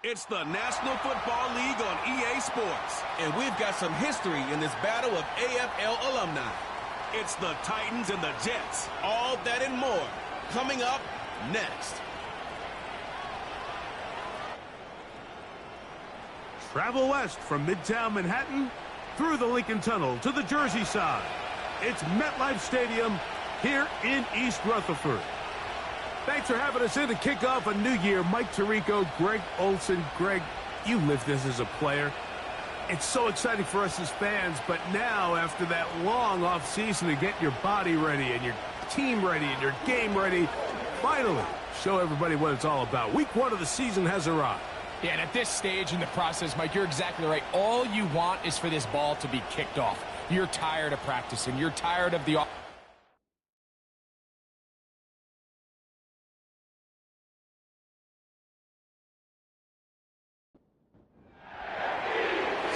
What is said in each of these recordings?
It's the National Football League on EA Sports, and we've got some history in this battle of AFL alumni. It's the Titans and the Jets, all that and more, coming up next. Travel west from Midtown Manhattan through the Lincoln Tunnel to the Jersey side. It's MetLife Stadium here in East Rutherford. Thanks for having us in to kick off a new year. Mike Tirico, Greg Olson. Greg, you lived this as a player. It's so exciting for us as fans, but now after that long off season to get your body ready and your team ready and your game ready, finally show everybody what it's all about. Week 1 of the season has arrived. Yeah, and at this stage in the process, Mike, you're exactly right. All you want is for this ball to be kicked off. You're tired of practicing. You're tired of the...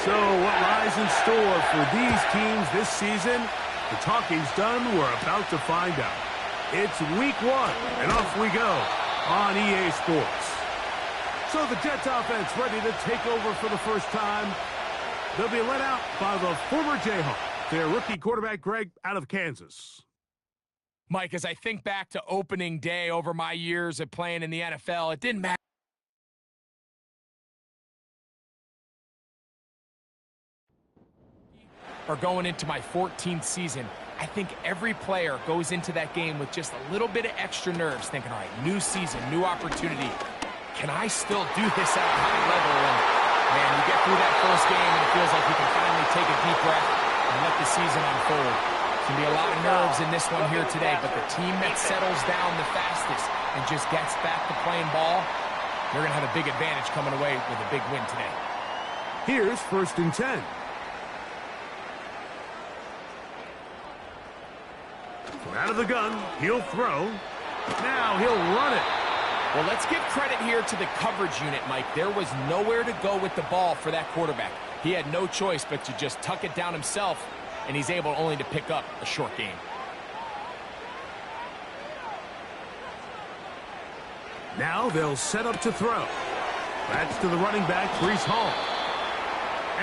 So what lies in store for these teams this season? The talking's done. We're about to find out. It's week 1, and off we go on EA Sports. So the Jets offense ready to take over for the first time. They'll be led out by the former Jayhawk, their rookie quarterback, Greg, out of Kansas. Mike, as I think back to opening day over my years of playing in the NFL, it didn't matter. Or going into my 14th season, I think every player goes into that game with just a little bit of extra nerves, thinking, all right, new season, new opportunity. Can I still do this at a high level? And, man, you get through that first game, and it feels like you can finally take a deep breath and let the season unfold. There's going to be a lot of nerves in this one here today, but the team that settles down the fastest and just gets back to playing ball, they're going to have a big advantage coming away with a big win today. Here's 1st and 10. Out of the gun, he'll throw. Now he'll run it. Well, let's give credit here to the coverage unit, Mike. There was nowhere to go with the ball for that quarterback. He had no choice but to just tuck it down himself, and he's able only to pick up a short gain. Now they'll set up to throw. That's to the running back, Breece Hall.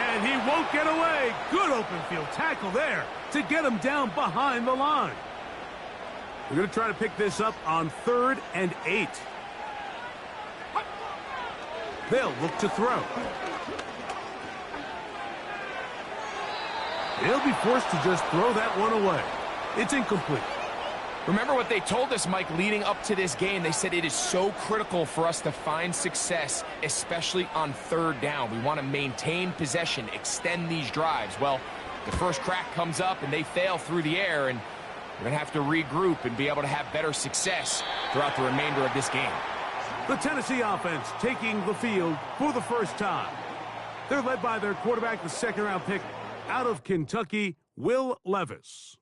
And he won't get away. Good open field tackle there to get him down behind the line. We're going to try to pick this up on 3rd and 8. They'll look to throw. They'll be forced to just throw that one away. It's incomplete. Remember what they told us, Mike, leading up to this game. They said it is so critical for us to find success, especially on 3rd down. We want to maintain possession, extend these drives. Well, the first crack comes up, and they fail through the air, and we're going to have to regroup and be able to have better success throughout the remainder of this game. The Tennessee offense taking the field for the first time. They're led by their quarterback, the 2nd-round pick out of Kentucky, Will Levis.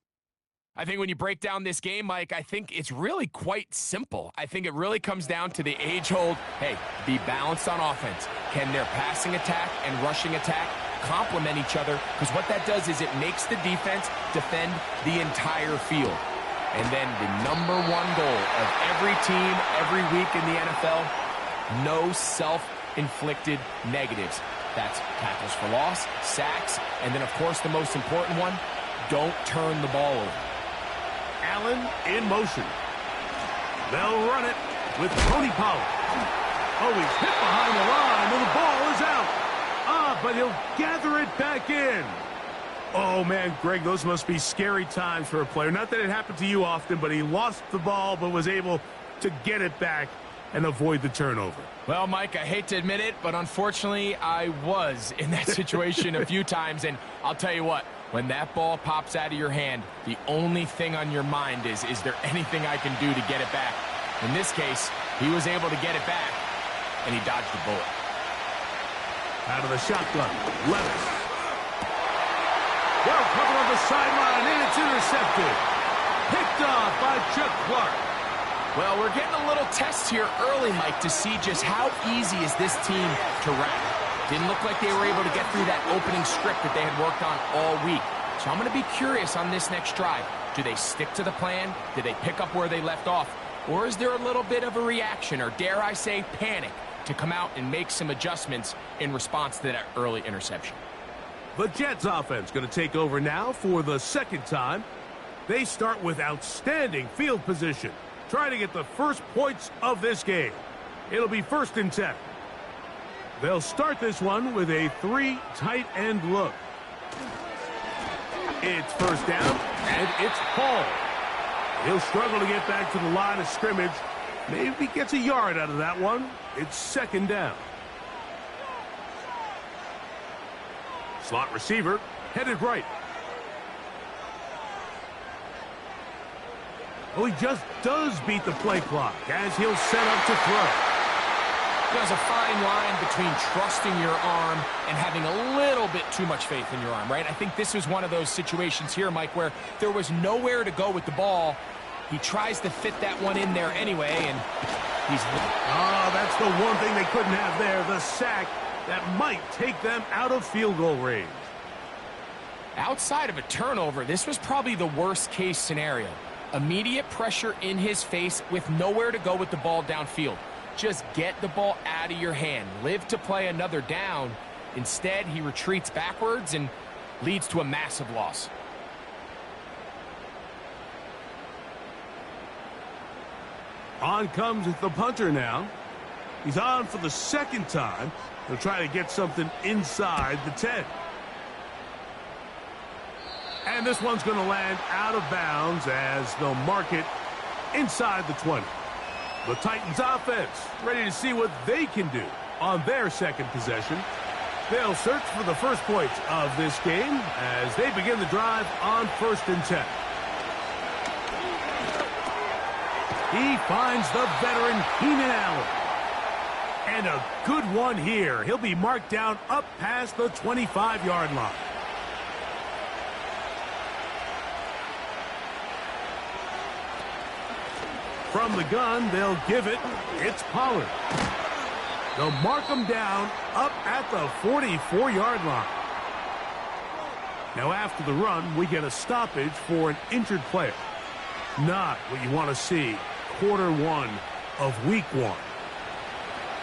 I think when you break down this game, Mike, I think it's really quite simple. I think it really comes down to the age-old, hey, be balanced on offense. Can their passing attack and rushing attack complement each other? Because what that does is it makes the defense defend the entire field. And then the #1 goal of every team, every week in the NFL, no self-inflicted negatives. That's tackles for loss, sacks, and then, of course, the most important one, don't turn the ball over. Allen in motion. They'll run it with Tony Pollard. Oh, he's hit behind the line, and the ball is out. But he'll gather it back in. Oh, man, Greg, those must be scary times for a player. Not that it happened to you often, but he lost the ball but was able to get it back and avoid the turnover. Well, Mike, I hate to admit it, but unfortunately, I was in that situation a few times, and I'll tell you what, when that ball pops out of your hand, the only thing on your mind is there anything I can do to get it back? In this case, he was able to get it back, and he dodged the bullet. Out of the shotgun, Levis. Well covered on the sideline, and it's intercepted. Picked off by Chuck Clark. Well, we're getting a little test here early, Mike, to see just how easy is this team to wrap. Didn't look like they were able to get through that opening script that they had worked on all week. So I'm going to be curious on this next drive. Do they stick to the plan? Do they pick up where they left off? Or is there a little bit of a reaction, or dare I say panic, to come out and make some adjustments in response to that early interception. The Jets offense going to take over now for the second time. They start with outstanding field position, trying to get the first points of this game. It'll be 1st and 10. They'll start this one with a 3 tight end look. It's 1st down, and it's Paul. He'll struggle to get back to the line of scrimmage. Maybe gets a yard out of that one. It's 2nd down. Slot receiver headed right. Oh, he just does beat the play clock as he'll set up to throw. There's a fine line between trusting your arm and having a little bit too much faith in your arm, right? I think this was one of those situations here, Mike, where there was nowhere to go with the ball. He tries to fit that one in there anyway, and he's... Oh, that's the one thing they couldn't have there, the sack that might take them out of field goal range. Outside of a turnover, this was probably the worst-case scenario. Immediate pressure in his face with nowhere to go with the ball downfield. Just get the ball out of your hand. Live to play another down. Instead, he retreats backwards and leads to a massive loss. On comes the punter now. He's on for the 2nd time. He'll try to get something inside the 10. And this one's going to land out of bounds as they'll mark it inside the 20. The Titans offense ready to see what they can do on their 2nd possession. They'll search for the first points of this game as they begin the drive on 1st and 10. He finds the veteran Keenan Allen. And a good one here. He'll be marked down up past the 25-yard line. From the gun, they'll give it. It's Pollard. They'll mark him down up at the 44-yard line. Now after the run, we get a stoppage for an injured player. Not what you want to see quarter 1 of week 1.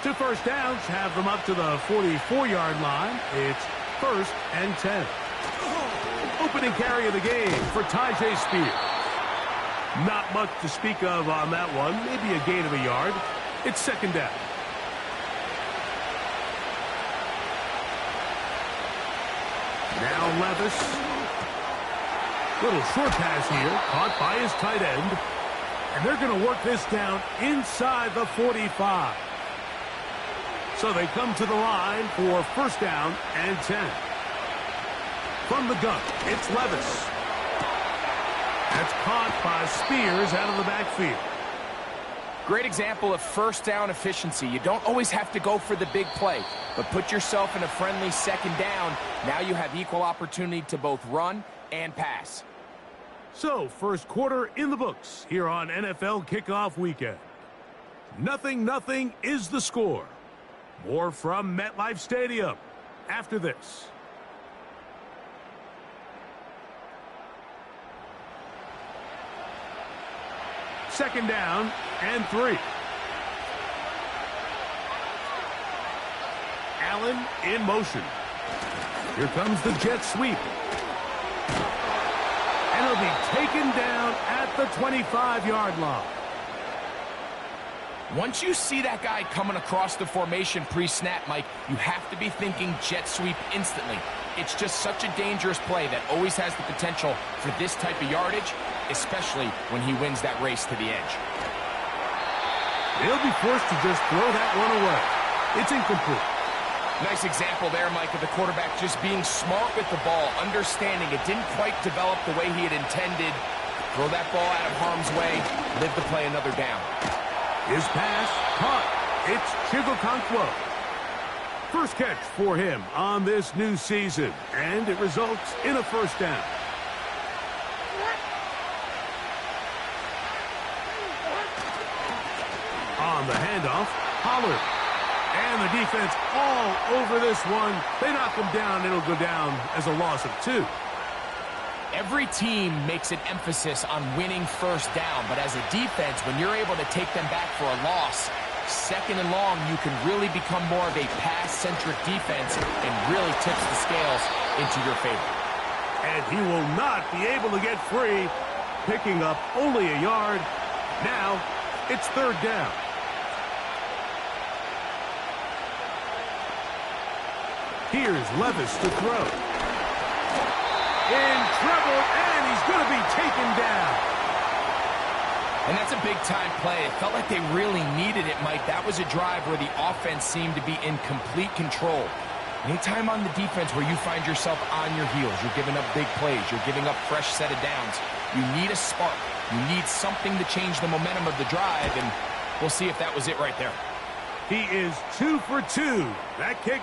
2 first downs have them up to the 44-yard line. It's 1st and 10. Opening carry of the game for Tyjae Spears. Not much to speak of on that one. Maybe a gain of a yard. It's 2nd down. Now Levis. Little short pass here. Caught by his tight end. And they're going to work this down inside the 45. So they come to the line for 1st down and 10. From the gun, it's Levis. That's caught by Spears out of the backfield. Great example of 1st down efficiency. You don't always have to go for the big play, but put yourself in a friendly 2nd down. Now you have equal opportunity to both run and pass. So, 1st quarter in the books here on NFL Kickoff Weekend. 0-0 is the score. More from MetLife Stadium after this. Second down and 3. Allen in motion. Here comes the jet sweep. And he'll be taken down at the 25-yard line. Once you see that guy coming across the formation pre-snap, Mike, you have to be thinking jet sweep instantly. It's just such a dangerous play that always has the potential for this type of yardage, especially when he wins that race to the edge. He'll be forced to just throw that one away. It's incomplete. Nice example there, Mike, of the quarterback just being smart with the ball, understanding it didn't quite develop the way he had intended. Throw that ball out of harm's way, live to play another down. His pass caught. It's Chigokonkwo. First catch for him on this new season, and it results in a 1st down. On the handoff, Pollard. And the defense all over this one. They knock him down. It'll go down as a loss of 2. Every team makes an emphasis on winning 1st down, but as a defense, when you're able to take them back for a loss, Second and long, you can really become more of a pass-centric defense and really tips the scales into your favor. And he will not be able to get free, picking up only a yard. Now, it's third down. Here's Levis to throw. In trouble, and he's going to be taken down. And that's a big-time play. It felt like they really needed it, Mike. That was a drive where the offense seemed to be in complete control. Anytime on the defense where you find yourself on your heels, you're giving up big plays, you're giving up fresh set of downs, you need a spark. You need something to change the momentum of the drive, and we'll see if that was it right there. He is 2 for 2. That kick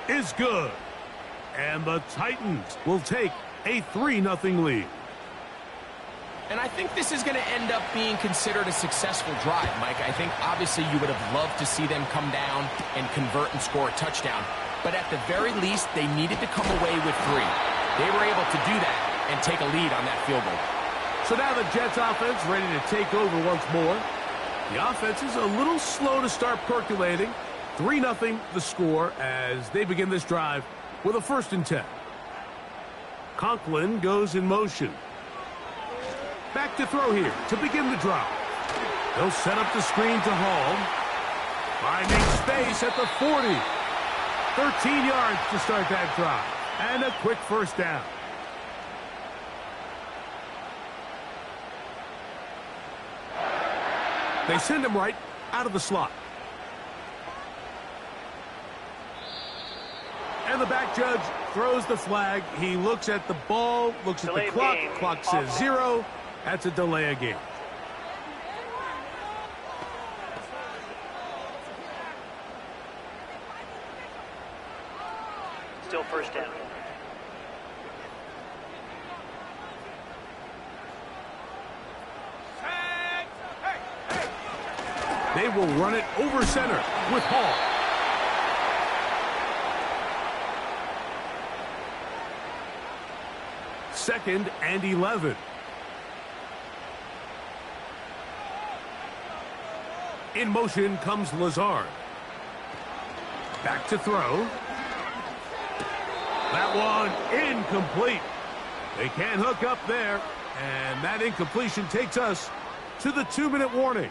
is good. And the Titans will take a 3-0 lead. And I think this is going to end up being considered a successful drive, Mike. I think obviously you would have loved to see them come down and convert and score a touchdown. But at the very least, they needed to come away with 3. They were able to do that and take a lead on that field goal. So now the Jets offense ready to take over once more. The offense is a little slow to start percolating. 3-0 the score as they begin this drive with a 1st and 10. Conklin goes in motion. Back to throw here to begin the drive. They'll set up the screen to Hall. Finding space at the 40. 13 yards to start that drive. And a quick 1st down. They send him right out of the slot. And the back judge throws the flag. He looks at the ball, looks at the clock. Clock says 0. That's a delay of game. Still 1st down. They will run it over center with Hall. Second and 11. In motion comes Lazard. Back to throw. That one incomplete. They can't hook up there. And that incompletion takes us to the 2-minute warning.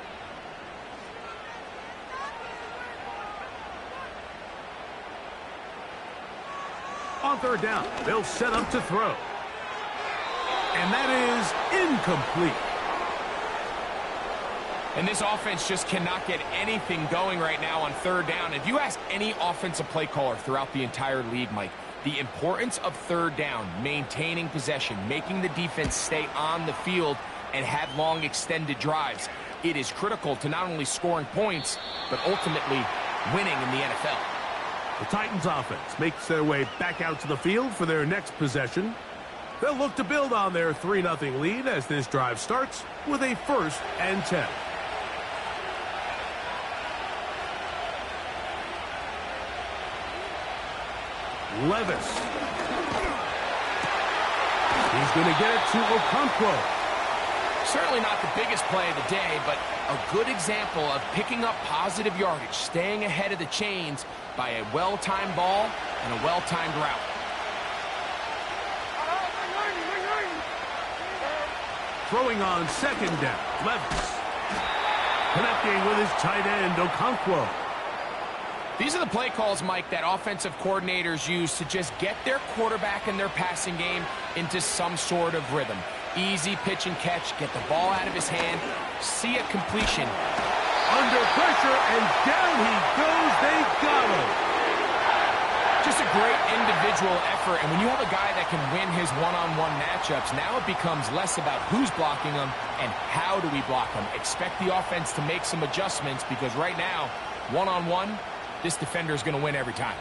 On 3rd down, they'll set up to throw. And that is incomplete. And this offense just cannot get anything going right now on 3rd down. If you ask any offensive play caller throughout the entire league, Mike, the importance of 3rd down, maintaining possession, making the defense stay on the field and have long extended drives, it is critical to not only scoring points, but ultimately winning in the NFL. The Titans offense makes their way back out to the field for their next possession. They'll look to build on their 3-0 lead as this drive starts with a 1st and 10. Levis. He's going to get it to Okonkwo. Certainly not the biggest play of the day, but a good example of picking up positive yardage, staying ahead of the chains by a well-timed ball and a well-timed route. Throwing on 2nd down, Levis. Connecting with his tight end, Okonkwo. These are the play calls, Mike, that offensive coordinators use to just get their quarterback and their passing game into some sort of rhythm. Easy pitch and catch, get the ball out of his hand, see a completion. Under pressure, and down he goes. They got him. Just a great individual effort, and when you have a guy that can win his one-on-one matchups, now it becomes less about who's blocking him and how do we block him. Expect the offense to make some adjustments because right now, one-on-one, this defender is going to win every time.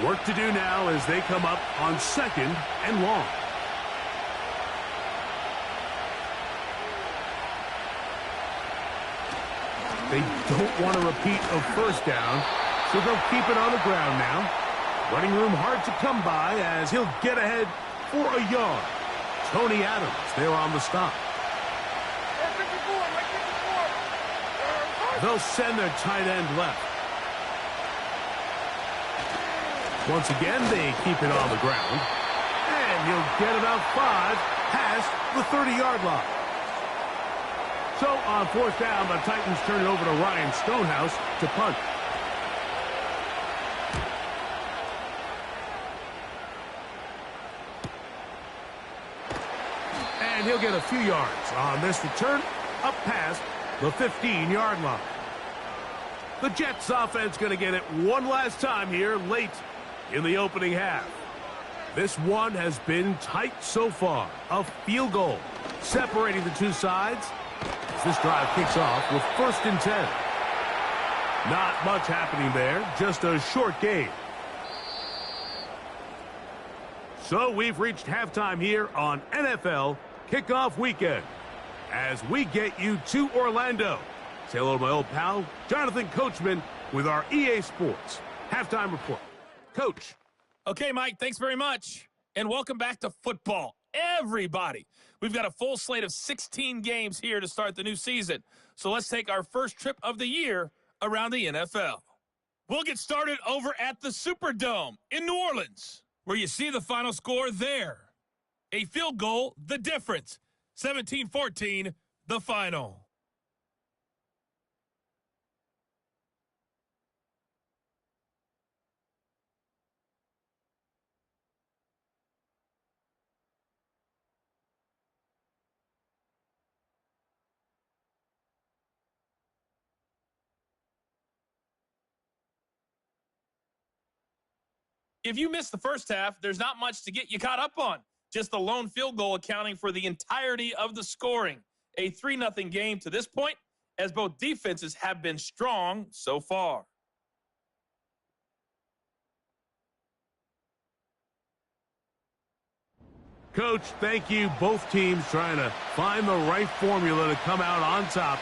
Work to do now as they come up on 2nd and long. They don't want to repeat a 1st down, so they'll keep it on the ground now. Running room hard to come by as he'll get ahead for a yard. Tony Adams there on the stop. They'll send their tight end left. Once again, they keep it on the ground. And he'll get about 5 past the 30-yard line. So on 4th down, the Titans turn it over to Ryan Stonehouse to punt. And he'll get a few yards on this return up past the 15-yard line. The Jets offense going to get it one last time here late in the opening half. This one has been tight so far. A field goal separating the two sides as this drive kicks off with 1st and 10. Not much happening there, just a short game. So we've reached halftime here on NFL Kickoff Weekend as we get you to Orlando. Say hello to my old pal, Jonathan Coachman, with our EA Sports Halftime Report. Coach. Okay, Mike, thanks very much. And welcome back to football, everybody. We've got a full slate of 16 games here to start the new season. So let's take our first trip of the year around the NFL. We'll get started over at the Superdome in New Orleans, where you see the final score there. A field goal, the difference. 17-14, the final. If you missed the first half, there's not much to get you caught up on. Just the lone field goal accounting for the entirety of the scoring. A 3-0 game to this point, as both defenses have been strong so far. Coach, thank you. Both teams trying to find the right formula to come out on top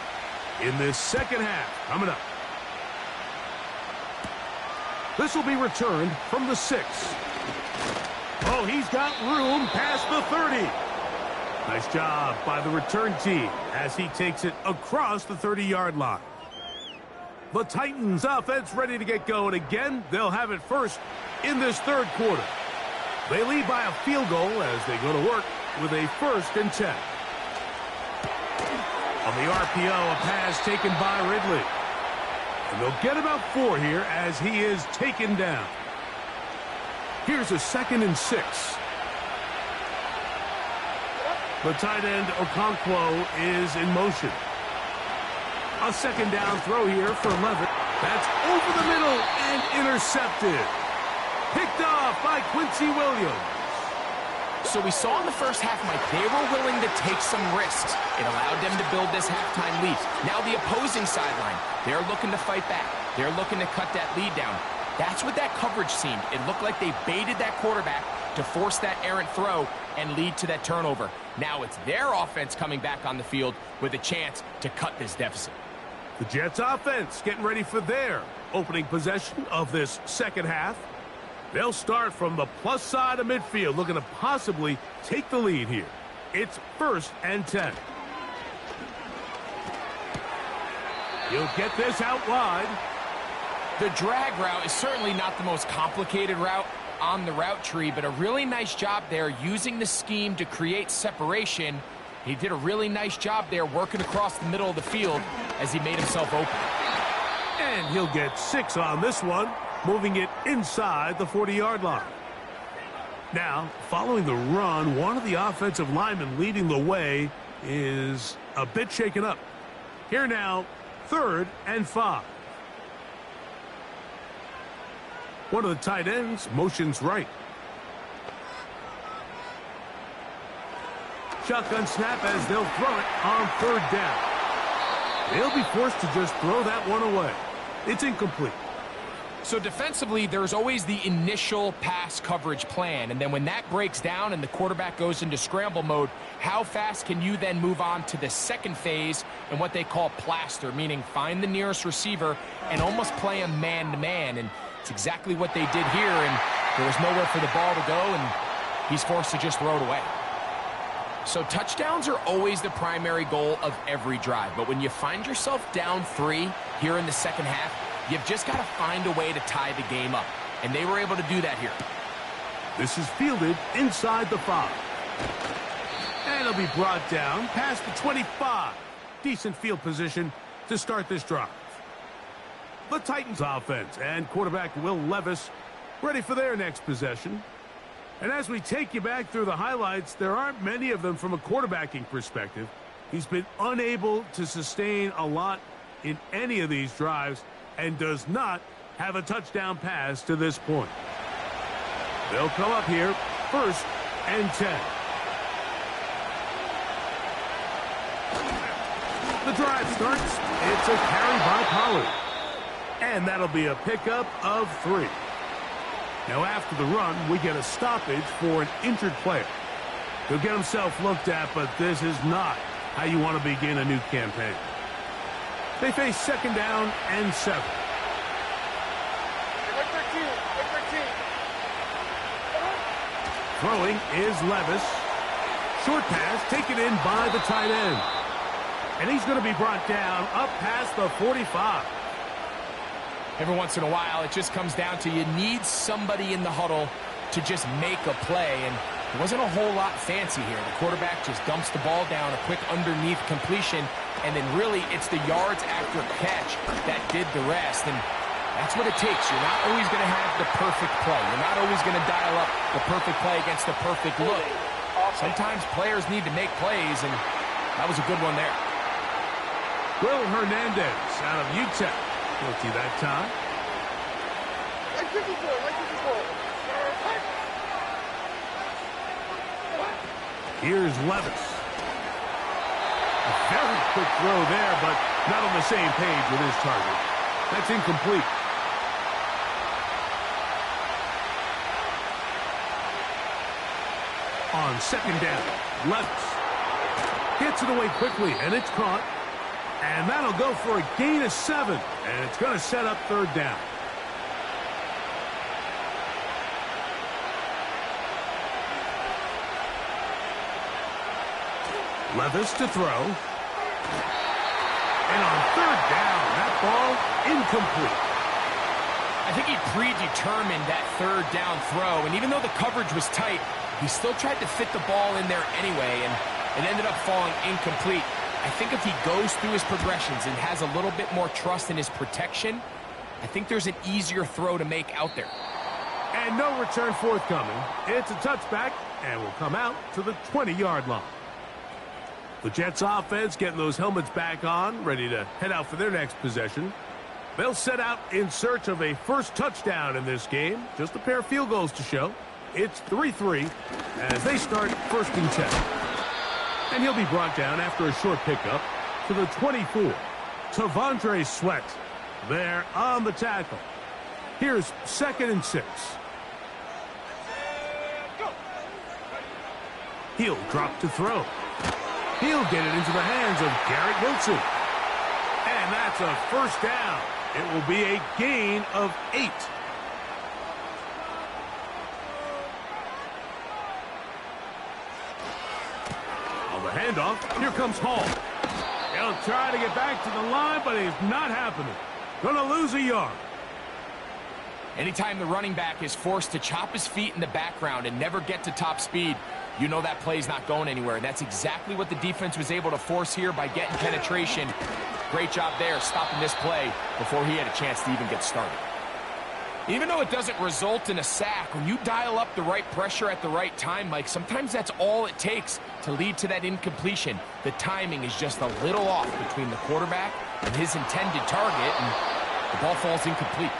in this second half. Coming up. This will be returned from the 6. Oh, he's got room past the 30. Nice job by the return team as he takes it across the 30-yard line. The Titans offense ready to get going again. They'll have it first in this third quarter. They lead by a field goal as they go to work with a 1st and 10. On the RPO, a pass taken by Ridley. And they'll get about 4 here as he is taken down. Here's a 2nd and 6. The tight end, Okonkwo, is in motion. A 2nd down throw here for Levitt. That's over the middle and intercepted. Picked off by Quincy Williams. So we saw in the first half, Mike, they were willing to take some risks. It allowed them to build this halftime lead. Now the opposing sideline, they're looking to fight back. They're looking to cut that lead down. That's what that coverage seemed. It looked like they baited that quarterback to force that errant throw and lead to that turnover. Now it's their offense coming back on the field with a chance to cut this deficit. The Jets offense getting ready for their opening possession of this second half. They'll start from the plus side of midfield, looking to possibly take the lead here. It's 1st and 10. He'll get this out wide. The drag route is certainly not the most complicated route on the route tree, but a really nice job there using the scheme to create separation. He did a really nice job there working across the middle of the field as he made himself open. And he'll get 6 on this one, moving it inside the 40-yard line. Now, following the run, one of the offensive linemen leading the way is a bit shaken up. Here now, 3rd and 5. One of the tight ends motions right. Shotgun snap as they'll throw it on 3rd down. They'll be forced to just throw that one away. It's incomplete. So defensively, there's always the initial pass coverage plan, and then when that breaks down and the quarterback goes into scramble mode, how fast can you then move on to the second phase and what they call plaster, meaning find the nearest receiver and almost play him man-to-man, and it's exactly what they did here, and there was nowhere for the ball to go, and he's forced to just throw it away. So touchdowns are always the primary goal of every drive. But when you find yourself down 3 here in the second half, you've just got to find a way to tie the game up. And they were able to do that here. This is fielded inside the 5. And it'll be brought down past the 25. Decent field position to start this drive. The Titans offense and quarterback Will Levis ready for their next possession. And as we take you back through the highlights, there aren't many of them from a quarterbacking perspective. He's been unable to sustain a lot in any of these drives and does not have a touchdown pass to this point. They'll come up here, 1st and 10. The drive starts. It's a carry by Pollard. And that'll be a pickup of 3. Now after the run, we get a stoppage for an injured player. He'll get himself looked at, but this is not how you want to begin a new campaign. They face 2nd down and 7. Throwing is Levis. Short pass taken in by the tight end. And he's going to be brought down up past the 45. Every once in a while, it just comes down to you need somebody in the huddle to just make a play. And it wasn't a whole lot fancy here. The quarterback just dumps the ball down, a quick underneath completion, and then really it's the yards after catch that did the rest. And that's what it takes. You're not always going to have the perfect play. You're not always going to dial up the perfect play against the perfect look. Sometimes players need to make plays, and that was a good one there. Will Hernandez out of UTEP. Guilty that time. Here's Levis. A very quick throw there, but not on the same page with his target. That's incomplete. On 2nd down, Levis gets it away quickly, and it's caught. And that'll go for a gain of 7. And it's going to set up 3rd down. Levis to throw. And on 3rd down, that ball incomplete. I think he predetermined that 3rd down throw. And even though the coverage was tight, he still tried to fit the ball in there anyway. And it ended up falling incomplete. I think if he goes through his progressions and has a little bit more trust in his protection, I think there's an easier throw to make out there. And no return forthcoming. It's a touchback and will come out to the 20-yard line. The Jets offense getting those helmets back on, ready to head out for their next possession. They'll set out in search of a first touchdown in this game. Just a pair of field goals to show. It's 3-3 as they start 1st and 10. And he'll be brought down after a short pickup to the 24. Tavondre Sweat there on the tackle. Here's 2nd and 6. He'll drop to throw. He'll get it into the hands of Garrett Wilson. And that's a 1st down. It will be a gain of 8. Handoff. Here comes Hall. He'll try to get back to the line, but it's not happening. Gonna lose a yard. Anytime the running back is forced to chop his feet in the background and never get to top speed, you know that play's not going anywhere. That's exactly what the defense was able to force here by getting penetration. Great job there, stopping this play before he had a chance to even get started. Even though it doesn't result in a sack, when you dial up the right pressure at the right time, Mike, sometimes that's all it takes to lead to that incompletion. The timing is just a little off between the quarterback and his intended target, and the ball falls incomplete.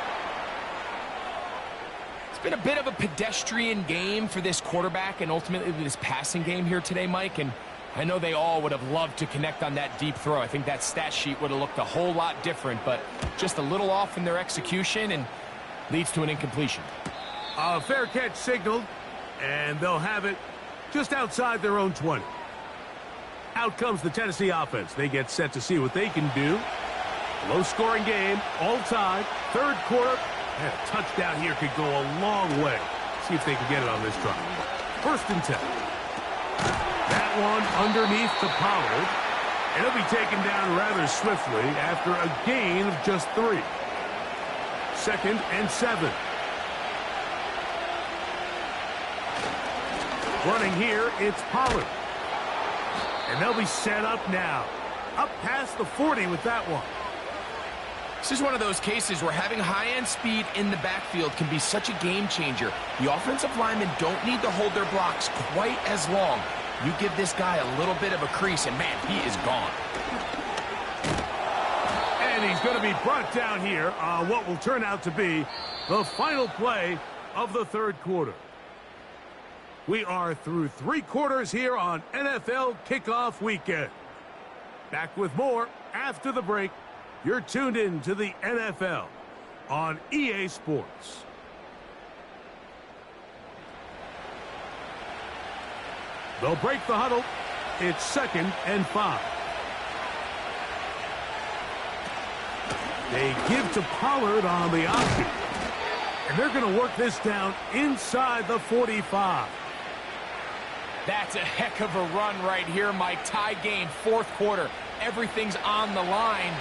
It's been a bit of a pedestrian game for this quarterback and ultimately this passing game here today, Mike, and I know they all would have loved to connect on that deep throw. I think that stat sheet would have looked a whole lot different, but just a little off in their execution and leads to an incompletion. A fair catch signaled, and they'll have it just outside their own 20. Out comes the Tennessee offense. They get set to see what they can do. Low-scoring game, all tied, 3rd quarter, and a touchdown here could go a long way. See if they can get it on this drive. 1st and 10. That one underneath to Pollard. And he'll be taken down rather swiftly after a gain of just 3. 2nd and 7. Running here, it's Pollard. And they'll be set up now. Up past the 40 with that one. This is one of those cases where having high-end speed in the backfield can be such a game changer. The offensive linemen don't need to hold their blocks quite as long. You give this guy a little bit of a crease, and man, he is gone. And he's going to be brought down here on what will turn out to be the final play of the 3rd quarter. We are through 3 quarters here on NFL Kickoff Weekend. Back with more after the break. You're tuned in to the NFL on EA Sports. They'll break the huddle. It's 2nd and 5. They give to Pollard on the option. And they're going to work this down inside the 45. That's a heck of a run right here, Mike. Tie game, 4th quarter. Everything's on the line.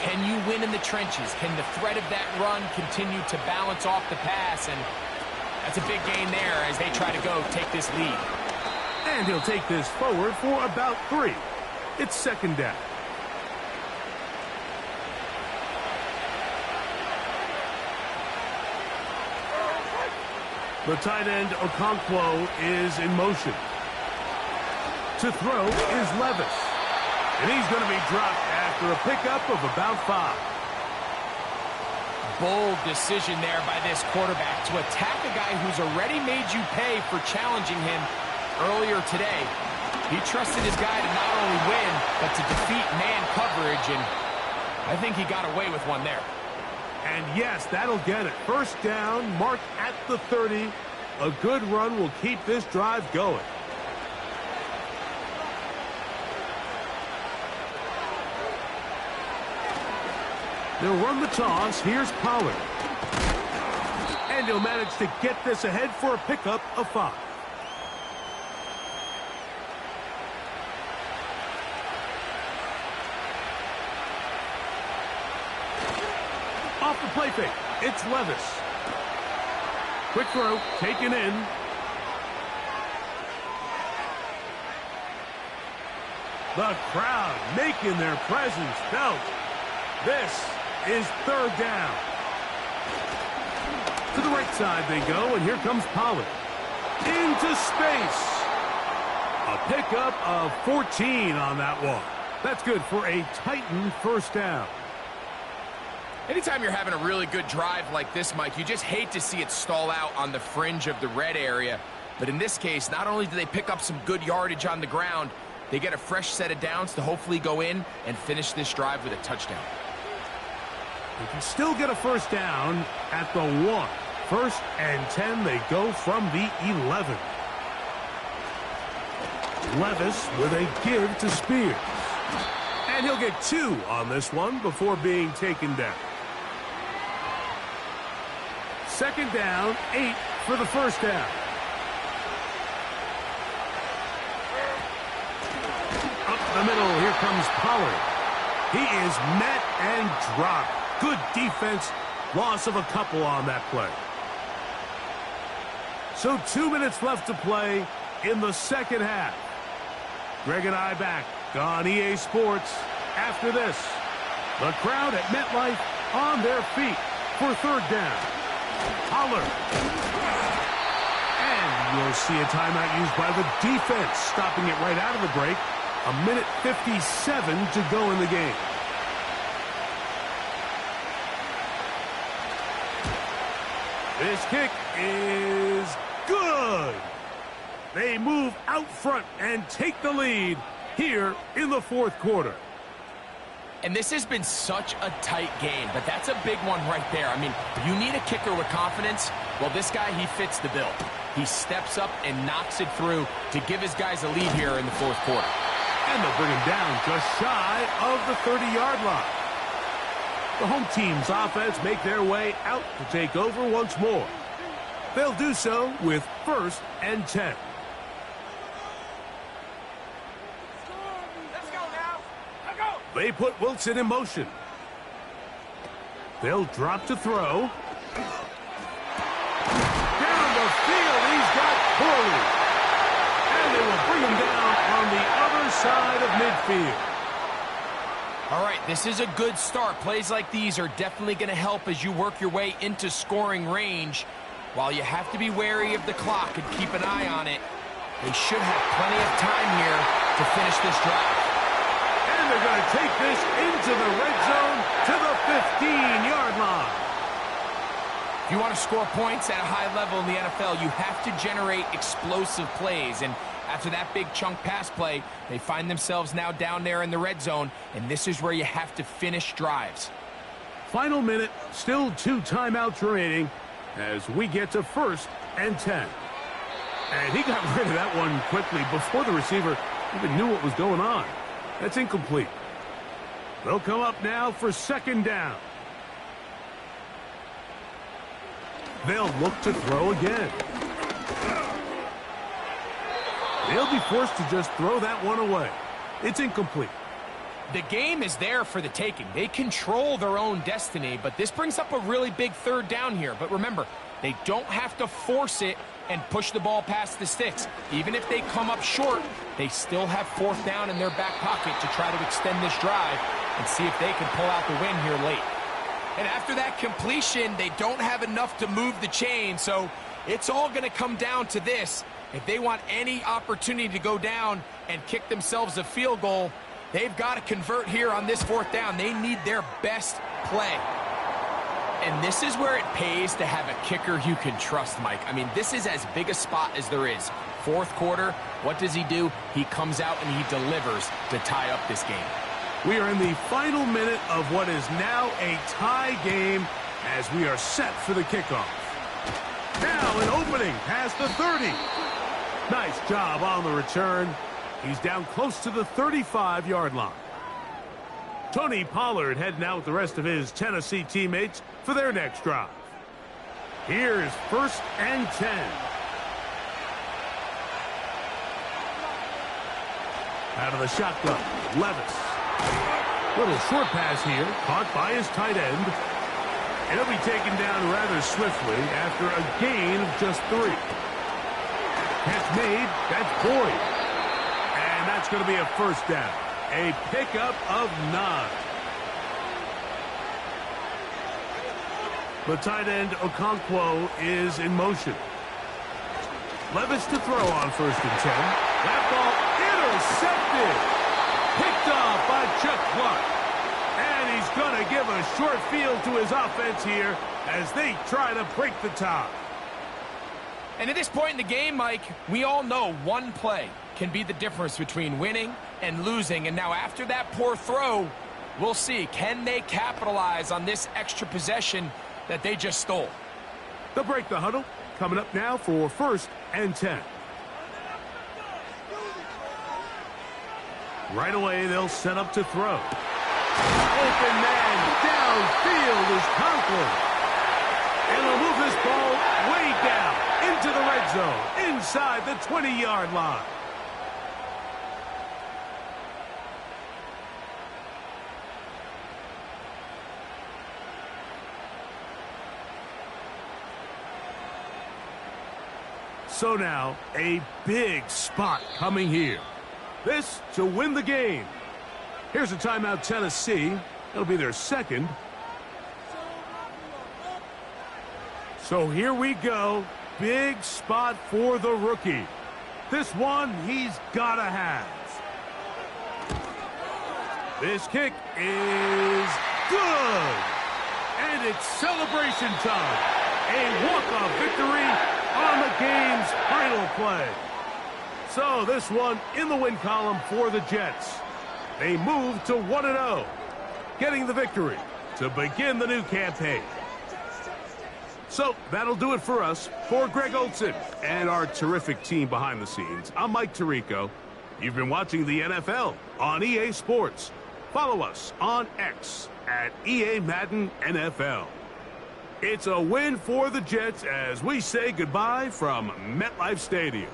Can you win in the trenches? Can the threat of that run continue to balance off the pass? And that's a big gain there as they try to go take this lead. And he'll take this forward for about 3. It's 2nd down. The tight end, Okonkwo, is in motion. To throw is Levis. And he's going to be dropped after a pickup of about 5. Bold decision there by this quarterback to attack a guy who's already made you pay for challenging him earlier today. He trusted his guy to not only win, but to defeat man coverage, and I think he got away with one there. And yes, that'll get it. 1st down, marked at the 30. A good run will keep this drive going. They'll run the toss. Here's Pollard. And he'll manage to get this ahead for a pickup of 5. Off the play fake, it's Levis. Quick throw, taken in. The crowd making their presence felt. This is 3rd down. To the right side they go, and here comes Pollard. Into space. A pickup of 14 on that one. That's good for a Titan 1st down. Anytime you're having a really good drive like this, Mike, you just hate to see it stall out on the fringe of the red area. But in this case, not only do they pick up some good yardage on the ground, they get a fresh set of downs to hopefully go in and finish this drive with a touchdown. They can still get a 1st down at the 1. 1st and 10, they go from the 11. Levis with a give to Spears. And he'll get 2 on this one before being taken down. 2nd down, 8 for the 1st down. Up the middle, here comes Pollard. He is met and dropped. Good defense, loss of a couple on that play. So 2 minutes left to play in the 2nd half. Greg and I back on EA Sports after this. The crowd at MetLife on their feet for 3rd down. Pollard. And you'll see a timeout used by the defense, stopping it right out of the break. 1:57 to go in the game. This kick is good. They move out front and take the lead here in the 4th quarter. And this has been such a tight game, but that's a big one right there. I mean, you need a kicker with confidence. Well, this guy, he fits the bill. He steps up and knocks it through to give his guys a lead here in the 4th quarter. And they'll bring him down just shy of the 30-yard line. The home team's offense make their way out to take over once more. They'll do so with 1st and 10. They put Wilson in motion. They'll drop to throw. Down the field, he's got Corley. And they will bring him down on the other side of midfield. All right, this is a good start. Plays like these are definitely going to help as you work your way into scoring range. While you have to be wary of the clock and keep an eye on it, they should have plenty of time here to finish this drive. And they're going to take this into the red zone to the 15-yard line. If you want to score points at a high level in the NFL, you have to generate explosive plays. And after that big chunk pass play, they find themselves now down there in the red zone, and this is where you have to finish drives. Final minute, still 2 timeouts remaining as we get to 1st and 10. And he got rid of that one quickly before the receiver even knew what was going on. That's incomplete. They'll come up now for 2nd down. They'll look to throw again. They'll be forced to just throw that one away. It's incomplete. The game is there for the taking. They control their own destiny, but this brings up a really big 3rd down here. But remember, they don't have to force it and push the ball past the sticks. Even if they come up short, they still have 4th down in their back pocket to try to extend this drive and see if they can pull out the win here late. And after that completion, they don't have enough to move the chain, so it's all going to come down to this. If they want any opportunity to go down and kick themselves a field goal, they've got to convert here on this 4th down. They need their best play. And this is where it pays to have a kicker you can trust, Mike. I mean, this is as big a spot as there is. 4th quarter, what does he do? He comes out and he delivers to tie up this game. We are in the final minute of what is now a tie game as we are set for the kickoff. Now an opening past the 30. Nice job on the return. He's down close to the 35-yard line. Tony Pollard heading out with the rest of his Tennessee teammates for their next drive. Here's 1st and 10. Out of the shotgun, Levis. Little short pass here, caught by his tight end. And he'll be taken down rather swiftly after a gain of just 3. Catch made, that's Boyd. And that's going to be a 1st down. A pickup of 9. The tight end, Okonkwo, is in motion. Levis to throw on 1st and 10. That ball intercepted. Picked off by Chuck Clark. And he's going to give a short field to his offense here as they try to break the tie. And at this point in the game, Mike, we all know one play can be the difference between winning and losing. And now after that poor throw, we'll see, can they capitalize on this extra possession that they just stole? They'll break the huddle. Coming up now for 1st and 10. Right away, they'll set up to throw. Open man downfield is Conklin. And they'll move this ball way down into the red zone, inside the 20-yard line. So now, a big spot coming here. This to win the game. Here's a timeout, Tennessee. It'll be their 2nd. So here we go. Big spot for the rookie. This one he's got to have. This kick is good. And it's celebration time. A walk-off victory on the game's final play. So this one in the win column for the Jets. They move to 1-0, getting the victory to begin the new campaign. So that'll do it for us. For Greg Olson and our terrific team behind the scenes, I'm Mike Tirico. You've been watching the NFL on EA Sports. Follow us on X at EA Madden NFL. It's a win for the Jets as we say goodbye from MetLife Stadium.